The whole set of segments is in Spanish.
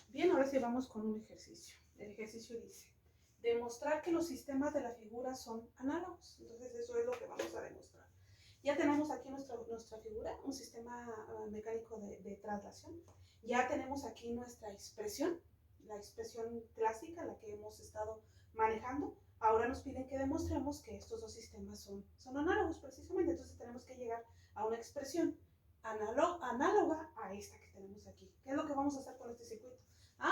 Bien, ahora sí vamos con un ejercicio. El ejercicio dice, demostrar que los sistemas de la figura son análogos. Entonces eso es lo que vamos a demostrar. Ya tenemos aquí nuestra figura, un sistema mecánico de traslación. Ya tenemos aquí nuestra expresión, la expresión clásica, la que hemos estado manejando. Ahora nos piden que demostremos que estos dos sistemas son análogos precisamente. Entonces tenemos que llegar a una expresión análoga a esta que tenemos aquí. ¿Qué es lo que vamos a hacer con este circuito?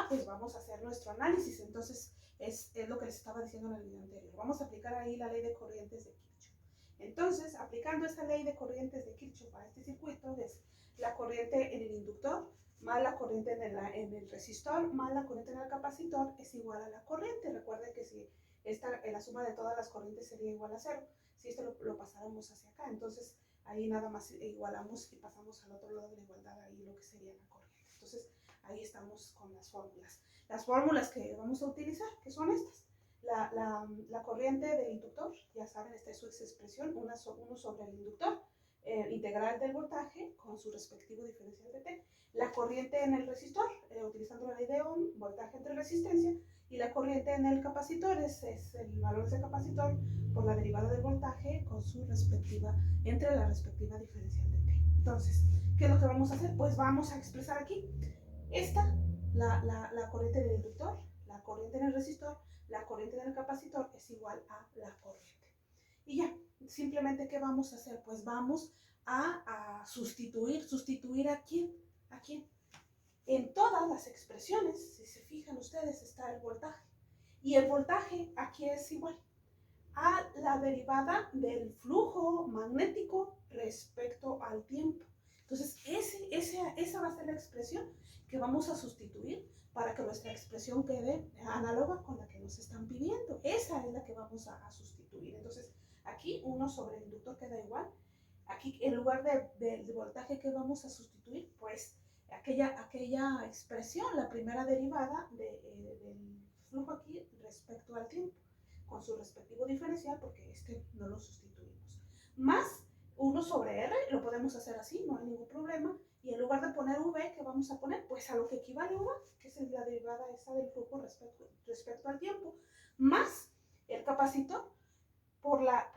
Pues vamos a hacer nuestro análisis. Entonces es lo que les estaba diciendo en el video anterior. Vamos a aplicar ahí la ley de corrientes de Kirchhoff. Entonces, aplicando esta ley de corrientes de Kirchhoff a este circuito, es la corriente en el inductor más la corriente en el resistor más la corriente en el capacitor es igual a la corriente. Recuerden que si la suma de todas las corrientes sería igual a 0, si esto lo pasáramos hacia acá, entonces ahí nada más igualamos y pasamos al otro lado de la igualdad, ahí lo que sería la corriente. Entonces ahí estamos con las fórmulas. Las fórmulas que vamos a utilizar, que son estas. La corriente del inductor, ya saben, esta es su expresión, 1 sobre el inductor, integral del voltaje con su respectivo diferencial de T. La corriente en el resistor, utilizando la ley de Ohm, voltaje entre resistencia, y la corriente en el capacitor es el valor de ese capacitor por la derivada del voltaje con su respectiva, entre la respectiva diferencial de T. Entonces, ¿qué es lo que vamos a hacer? Pues vamos a expresar aquí la corriente del inductor, la corriente en el resistor, la corriente en el capacitor es igual a la corriente. Y ya, simplemente, ¿qué vamos a hacer? Pues vamos a sustituir ¿a quién? ¿A quién? En todas las expresiones, si se fijan ustedes, está el voltaje. Y el voltaje aquí es igual a la derivada del flujo magnético respecto al tiempo. Entonces, esa va a ser la expresión que vamos a sustituir para que nuestra expresión quede análoga con la que nos están pidiendo. Esa es la que vamos a sustituir. Entonces, aquí 1 sobre el inductor queda igual. Aquí, en lugar del voltaje que vamos a sustituir, pues aquella expresión, la primera derivada del flujo aquí respecto al tiempo, con su respectivo diferencial, porque este no lo sustituimos. Más 1 sobre R, lo podemos hacer así, no hay ningún problema. Y en lugar de poner V, ¿qué vamos a poner? Pues a lo que equivale V, que es la derivada esa del flujo respecto al tiempo, más el capacitor por la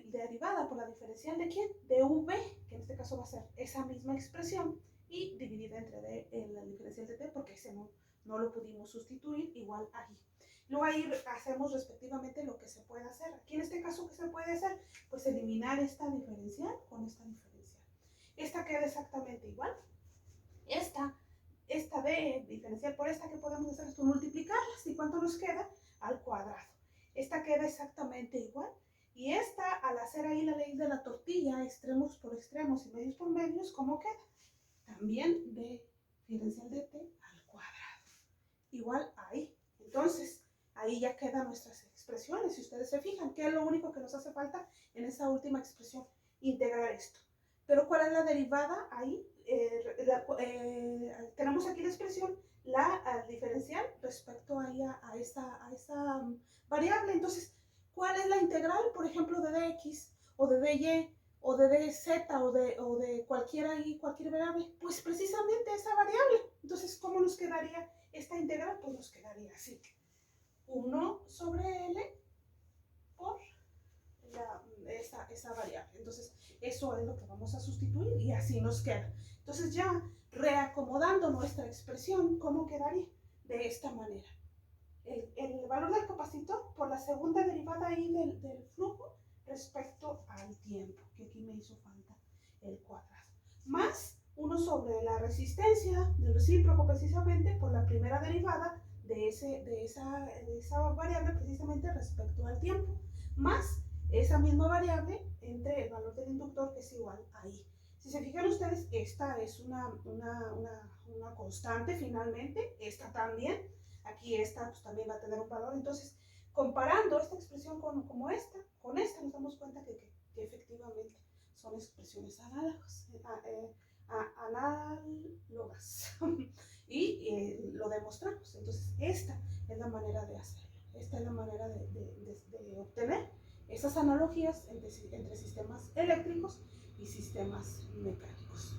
derivada, por la diferencial de ¿quién? De V, que en este caso va a ser esa misma expresión, y dividida entre D en la diferencial de T, porque ese no lo pudimos sustituir, igual ahí. Luego ahí hacemos respectivamente lo que se puede hacer. Aquí en este caso, ¿qué se puede hacer? Pues eliminar esta diferencial con esta diferencial. Esta queda exactamente igual. Esta D diferencial por esta, ¿qué podemos hacer? Esto, multiplicarlas. ¿Y cuánto nos queda? Al cuadrado. Esta queda exactamente igual. Y esta, al hacer ahí la ley de la tortilla, extremos por extremos y medios por medios, ¿cómo queda? También D diferencial de T al cuadrado. Igual ahí. Entonces, ahí ya quedan nuestras expresiones. Si ustedes se fijan, ¿qué es lo único que nos hace falta en esa última expresión? Integrar esto. Pero ¿cuál es la derivada ahí? Tenemos aquí la expresión, la diferencial respecto ahí a esa variable. Entonces, ¿cuál es la integral, por ejemplo, de dx o de dy o de dz o de cualquier variable? Pues precisamente esa variable. Entonces, ¿cómo nos quedaría esta integral? Pues nos quedaría así. 1 sobre L por esa variable. Entonces, eso es lo que vamos a sustituir y así nos queda. Entonces, ya reacomodando nuestra expresión, ¿cómo quedaría? De esta manera. El valor del capacitor por la segunda derivada ahí del flujo respecto al tiempo, que aquí me hizo falta el cuadrado. Más 1 sobre la resistencia del recíproco precisamente por la primera derivada de esa variable precisamente respecto al tiempo. Más esa misma variable entre el valor del inductor, que es igual ahí. Si se fijan ustedes, esta es una constante finalmente, esta también, aquí esta pues también va a tener un valor. Entonces, comparando esta expresión con esta, nos damos cuenta que efectivamente son expresiones análogas. Y lo demostramos. Entonces, esta es la manera de hacerlo. Esta es la manera de obtener esas analogías entre sistemas eléctricos y sistemas mecánicos.